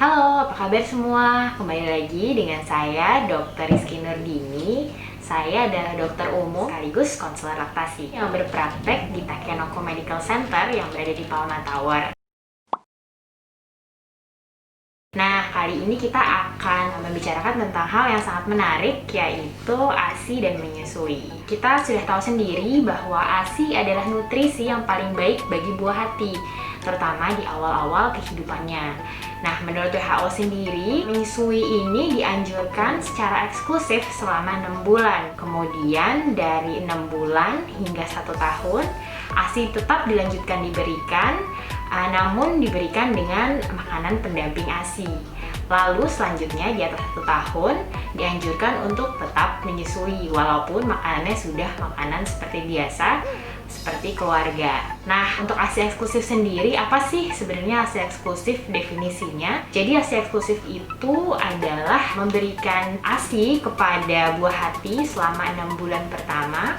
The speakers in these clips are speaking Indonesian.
Halo, apa kabar semua? Kembali lagi dengan saya, Dr. Rizky Nurdini. Saya adalah dokter umum sekaligus konselor laktasi yang berpraktek di Takenoko Medical Center yang berada di Palma Tower. Nah, kali ini kita akan membicarakan tentang hal yang sangat menarik, yaitu ASI dan menyusui. Kita sudah tahu sendiri bahwa ASI adalah nutrisi yang paling baik bagi buah hati, terutama di awal-awal kehidupannya. Nah, menurut WHO sendiri, menyusui ini dianjurkan secara eksklusif selama 6 bulan. Kemudian dari 6 bulan hingga 1 tahun, ASI tetap dilanjutkan diberikan, namun diberikan dengan makanan pendamping ASI. Lalu selanjutnya di atas 1 tahun dianjurkan untuk tetap menyusui walaupun makanannya sudah makanan seperti biasa, seperti keluarga. Nah, untuk ASI eksklusif sendiri, apa sih sebenarnya ASI eksklusif definisinya? Jadi ASI eksklusif itu adalah memberikan ASI kepada buah hati selama 6 bulan pertama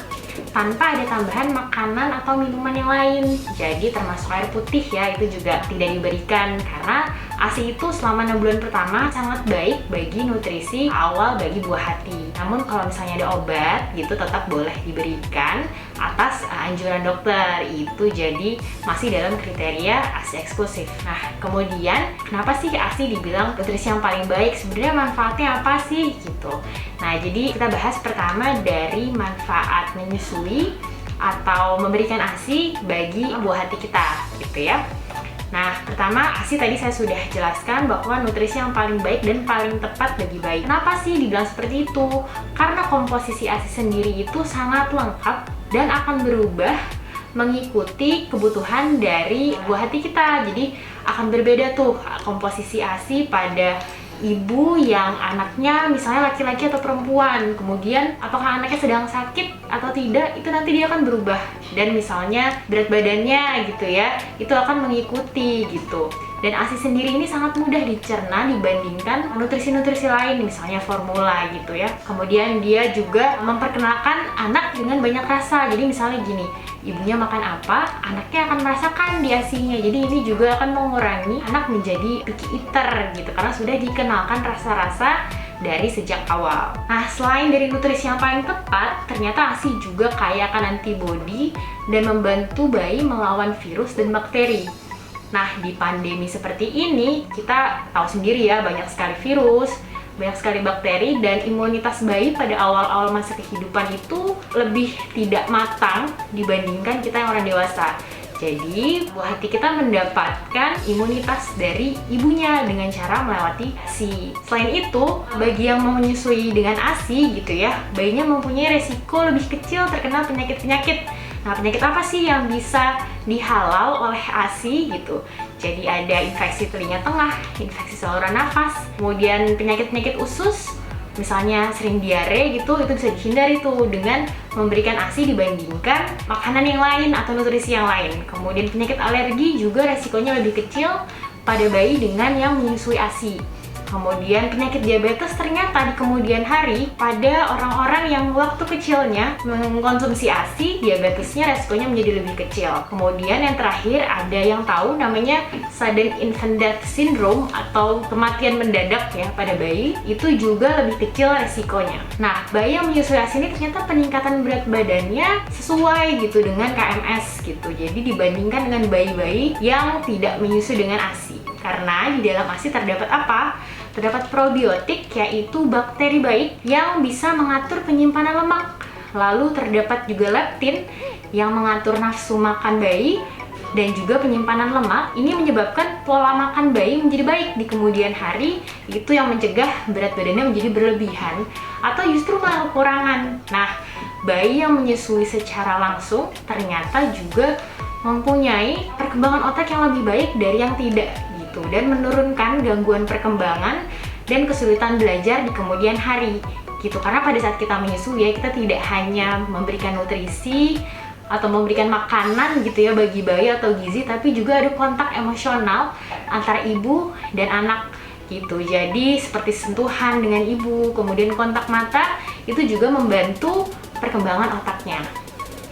tanpa ada tambahan makanan atau minuman yang lain. Jadi termasuk air putih ya, itu juga tidak diberikan karena ASI itu selama 6 bulan pertama sangat baik bagi nutrisi awal bagi buah hati. Namun kalau misalnya ada obat gitu tetap boleh diberikan atas anjuran dokter. Itu jadi masih dalam kriteria ASI eksklusif. Nah, kemudian kenapa sih ASI dibilang nutrisi yang paling baik? Sebenarnya manfaatnya apa sih gitu. Nah, jadi kita bahas pertama dari manfaat menyusui atau memberikan ASI bagi buah hati kita gitu ya. Nah, pertama ASI tadi saya sudah jelaskan bahwa nutrisi yang paling baik dan paling tepat bagi bayi. Kenapa sih dibilang seperti itu? Karena komposisi ASI sendiri itu sangat lengkap dan akan berubah mengikuti kebutuhan dari buah hati kita. Jadi akan berbeda tuh komposisi ASI pada ibu yang anaknya misalnya laki-laki atau perempuan, kemudian apakah anaknya sedang sakit atau tidak, itu nanti dia akan berubah. Dan misalnya berat badannya gitu ya, itu akan mengikuti gitu. Dan ASI sendiri ini sangat mudah dicerna dibandingkan nutrisi-nutrisi lain, misalnya formula gitu ya. Kemudian dia juga memperkenalkan anak dengan banyak rasa. Jadi misalnya gini, ibunya makan apa, anaknya akan merasakan di ASI-nya. Jadi ini juga akan mengurangi anak menjadi picky eater gitu, karena sudah dikenalkan rasa-rasa dari sejak awal. Nah, selain dari nutrisi yang paling tepat, ternyata ASI juga kaya akan antibodi dan membantu bayi melawan virus dan bakteri. Nah, di pandemi seperti ini, kita tahu sendiri ya, banyak sekali virus, banyak sekali bakteri, dan imunitas bayi pada awal-awal masa kehidupan itu lebih tidak matang dibandingkan kita yang orang dewasa. Jadi, buah hati kita mendapatkan imunitas dari ibunya dengan cara melewati ASI. Selain itu, bagi yang mau menyusui dengan ASI gitu ya, bayinya mempunyai resiko lebih kecil terkena penyakit-penyakit. Nah, penyakit apa sih yang bisa dihalau oleh ASI gitu? Jadi ada infeksi telinga tengah, infeksi saluran nafas, kemudian penyakit-penyakit usus, misalnya sering diare gitu, itu bisa dihindari tuh dengan memberikan ASI dibandingkan makanan yang lain atau nutrisi yang lain. Kemudian penyakit alergi juga resikonya lebih kecil pada bayi dengan yang menyusui ASI. Kemudian penyakit diabetes ternyata di kemudian hari pada orang-orang yang waktu kecilnya mengkonsumsi ASI, diabetesnya resikonya menjadi lebih kecil. Kemudian yang terakhir ada yang tahu namanya sudden infant death syndrome atau kematian mendadak ya pada bayi, itu juga lebih kecil resikonya. Nah, bayi yang menyusui ASI ini ternyata peningkatan berat badannya sesuai gitu dengan KMS gitu. Jadi dibandingkan dengan bayi-bayi yang tidak menyusui dengan ASI. Karena di dalam ASI terdapat apa? Terdapat probiotik, yaitu bakteri baik yang bisa mengatur penyimpanan lemak. Lalu terdapat juga leptin yang mengatur nafsu makan bayi dan juga penyimpanan lemak. Ini menyebabkan pola makan bayi menjadi baik di kemudian hari, itu yang mencegah berat badannya menjadi berlebihan atau justru malah kekurangan. Nah, bayi yang menyusui secara langsung ternyata juga mempunyai perkembangan otak yang lebih baik dari yang tidak dan menurunkan gangguan perkembangan dan kesulitan belajar di kemudian hari gitu. Karena pada saat kita menyusui ya, kita tidak hanya memberikan nutrisi atau memberikan makanan gitu ya bagi bayi atau gizi, tapi juga ada kontak emosional antara ibu dan anak gitu. Jadi seperti sentuhan dengan ibu, kemudian kontak mata, itu juga membantu perkembangan otaknya.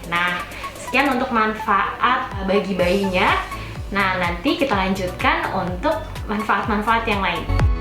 Nah, sekian untuk manfaat bagi bayinya. Nah, nanti kita lanjutkan untuk manfaat-manfaat yang lain.